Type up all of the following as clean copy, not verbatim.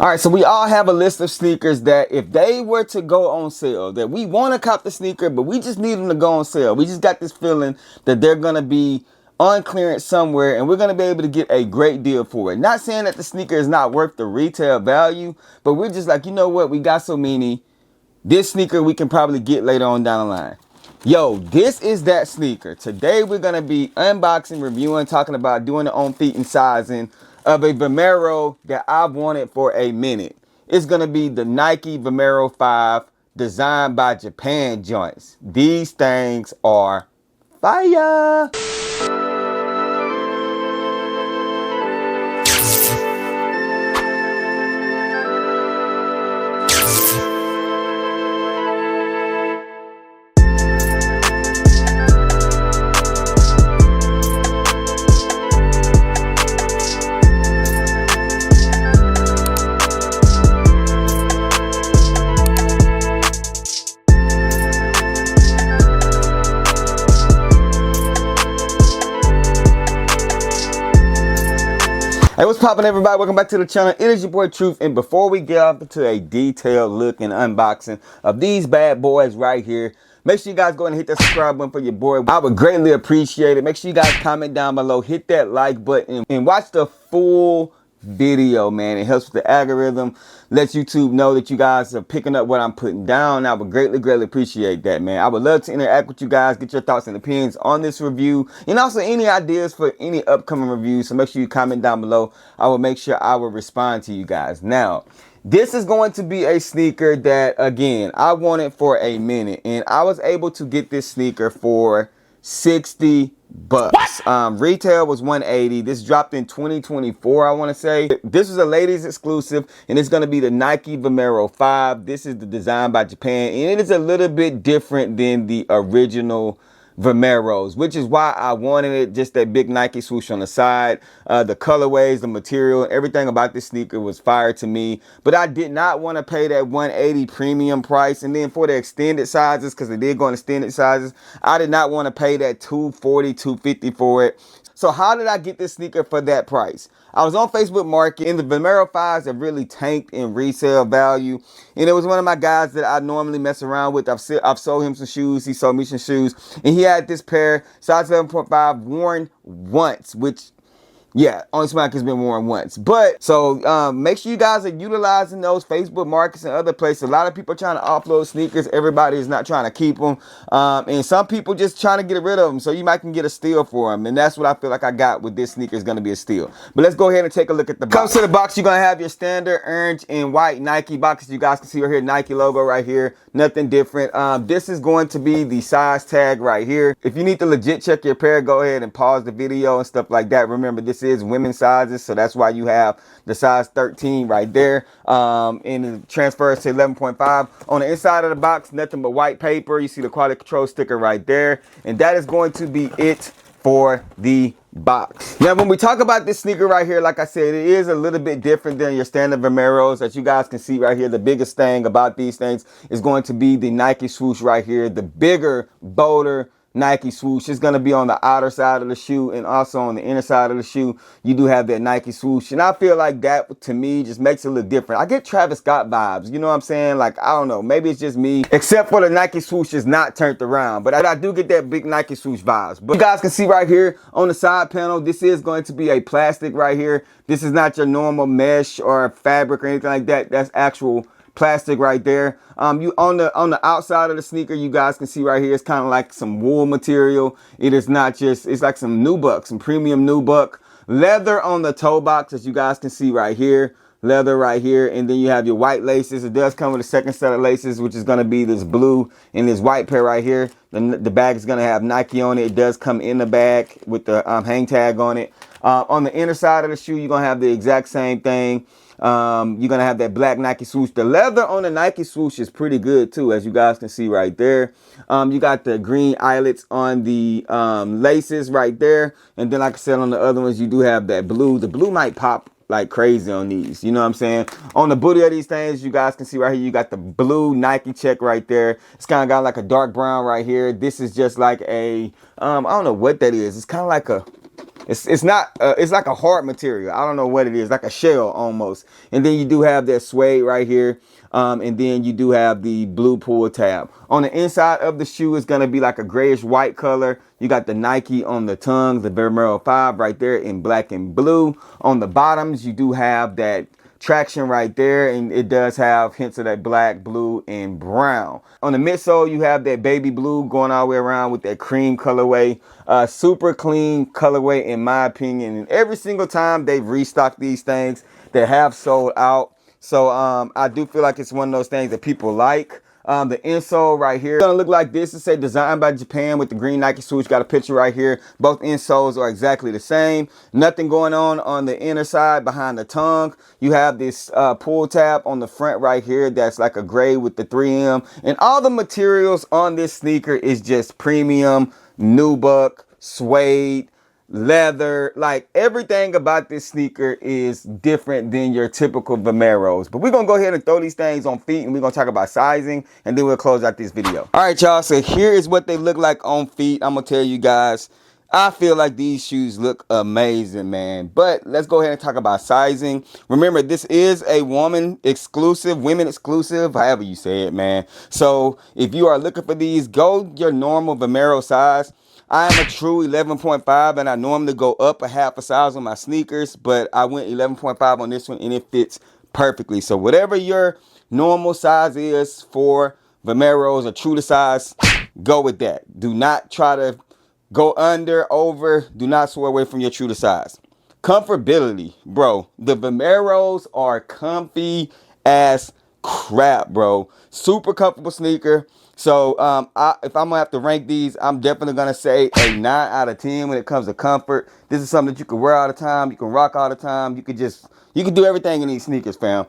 All right, so we all have a list of sneakers that if they were to go on sale, that we want to cop the sneaker, but we just need them to go on sale. We just got this feeling that they're going to be on clearance somewhere and we're going to be able to get a great deal for it. Not saying that the sneaker is not worth the retail value, but we're just like, you know what? We got so many. This sneaker we can probably get later on down the line. Yo, this is that sneaker. Today we're going to be unboxing, reviewing, talking about doing the on feet and sizing of a Vomero that I've wanted for a minute. It's going to be the Nike Vomero 5 designed by Japan joints. These things are fire. Hey, what's poppin', everybody? Welcome back to the channel. It is your boy Truth, and before we get off into a detailed look and unboxing of these bad boys right here, make sure you guys go ahead and hit that subscribe button for your boy. I would greatly appreciate it. Make sure you guys comment down below, hit that like button, and watch the full video, man. It helps with the algorithm, lets YouTube know that you guys are picking up what I'm putting down. I would greatly appreciate that, man. I would love to interact with you guys, get your thoughts and opinions on this review, and also any ideas for any upcoming reviews. So make sure you comment down below. I will make sure I will respond to you guys. Now, this is going to be a sneaker that, again, I wanted for a minute, and I was able to get this sneaker for $60. Retail was $180. This dropped in 2024, I want to say. This was a ladies exclusive, and it's going to be the Nike Vomero 5. This is the design by Japan, and it is a little bit different than the original Vomeros, which is why I wanted it. Just that big Nike swoosh on the side, the colorways, the material, everything about this sneaker was fire to me. But I did not want to pay that $180 premium price, and then for the extended sizes, because they did go in extended sizes, I did not want to pay that $240, $250 for it. So how did I get this sneaker for that price? I was on Facebook Market, and the Vomero 5s have really tanked in resale value. And it was one of my guys that I normally mess around with. I've sold him some shoes. He sold me some shoes. And he had this pair, size 11.5, worn once, which, yeah, only swag has been worn once. But so make sure you guys are utilizing those Facebook markets and other places. A lot of people are trying to offload sneakers. Everybody is not trying to keep them. And some people just trying to get rid of them. So you might can get a steal for them. And that's what I feel like I got with this sneaker is going to be a steal. But let's go ahead and take a look at the box. Comes to the box, you're going to have your standard orange and white Nike boxes. You guys can see right here, Nike logo right here. Nothing different. This is going to be the size tag right here. If you need to legit check your pair, go ahead and pause the video and stuff like that. Remember, this is women's sizes, so that's why you have the size 13 right there. And it transfers to 11.5. On the inside of the box, nothing but white paper. You see the quality control sticker right there. And that is going to be it for the box. Now, when we talk about this sneaker right here, like I said, it is a little bit different than your standard Vomeros that you guys can see right here. The biggest thing about these things is going to be the Nike swoosh right here. The bigger, bolder Nike swoosh is going to be on the outer side of the shoe, and also on the inner side of the shoe you do have that Nike swoosh, and I feel like that to me just makes it look different. I get Travis Scott vibes, you know what I'm saying? Like, I don't know, maybe it's just me, except for the Nike swoosh is not turned around, but I do get that big Nike swoosh vibes. But you guys can see right here on the side panel, this is going to be a plastic right here. This is not your normal mesh or fabric or anything like that. That's actual plastic right there. You on the outside of the sneaker, you guys can see right here, it's kind of like some wool material. It is not just, it's like some nubuck, some premium nubuck. Leather on the toe box, as you guys can see right here. Leather right here, and then you have your white laces. It does come with a second set of laces, which is going to be this blue and this white pair right here. The bag is going to have Nike on it. It does come in the bag with the hang tag on it. On the inner side of the shoe, you're going to have the exact same thing. You're gonna have that black Nike swoosh. The leather on the Nike swoosh is pretty good too, as you guys can see right there. You got the green eyelets on the laces right there, and then like I said, on the other ones you do have that blue. The blue might pop like crazy on these, you know what I'm saying? On the booty of these things, you guys can see right here, you got the blue Nike check right there. It's kind of got like a dark brown right here. This is just like a I don't know what that is. It's kind of like a it's not it's like a hard material. I don't know what it is, like a shell almost. And then you do have that suede right here. And then you do have the blue pull tab. On the inside of the shoe is going to be like a grayish white color. You got the Nike on the tongues, the Vomero 5 right there in black and blue. On the bottoms, you do have that traction right there, and it does have hints of that black, blue, and brown. On the midsole, you have that baby blue going all the way around with that cream colorway. Super clean colorway in my opinion. And every single time they've restocked these things, they have sold out. So I do feel like it's one of those things that people like. The insole right here is gonna look like this. It says designed by Japan with the green Nike swoosh. Got a picture right here. Both insoles are exactly the same. Nothing going on the inner side behind the tongue. You have this pull tab on the front right here that's like a gray with the 3M. And all the materials on this sneaker is just premium, nubuck, suede, leather. Like everything about this sneaker is different than your typical Vomeros. But we're gonna go ahead and throw these things on feet, and we're gonna talk about sizing, and then we'll close out this video. All right, y'all, so here is what they look like on feet. I'm gonna tell you guys, I feel like these shoes look amazing, man. But let's go ahead and talk about sizing. Remember, this is a women exclusive, however you say it, man. So if you are looking for these, go your normal Vomero size. I am a true 11.5, and I normally go up a half a size on my sneakers, but I went 11.5 on this one, and it fits perfectly. So whatever your normal size is for Vomeros or true to size, go with that. Do not try to go under, over. Do not swear away from your true to size. Comfortability, bro. The Vomeros are comfy as crap, bro. Super comfortable sneaker. So if I'm gonna have to rank these, I'm definitely gonna say a 9 out of 10 when it comes to comfort. This is something that you can wear all the time, you can rock all the time, you can do everything in these sneakers, fam.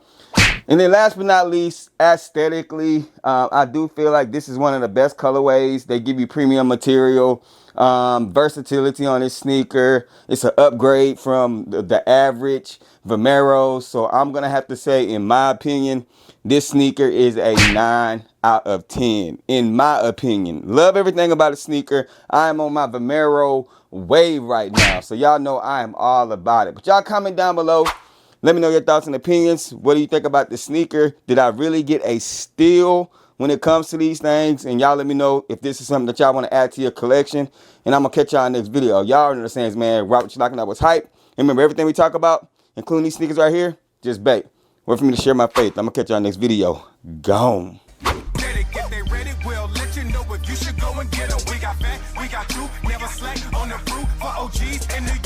And then last but not least, aesthetically, I do feel like this is one of the best colorways. They give you premium material, versatility on this sneaker. It's an upgrade from the average Vomero. So I'm gonna have to say, in my opinion, this sneaker is a 9 out of 10, in my opinion. Love everything about a sneaker. I am on my Vomero wave right now, so y'all know I am all about it. But y'all comment down below. Let me know your thoughts and opinions. What do you think about this sneaker? Did I really get a steal when it comes to these things? And y'all let me know if this is something that y'all want to add to your collection. And I'm going to catch y'all in the next video. Y'all understand, man. Rock what you knocking out was hype. And remember, everything we talk about, including these sneakers right here, just bait. Wait for me to share my faith. I'm going to catch y'all in the next video. Gone. You should go and get 'em. We got fat, we got you, never slack on the fruit for OGs in New York.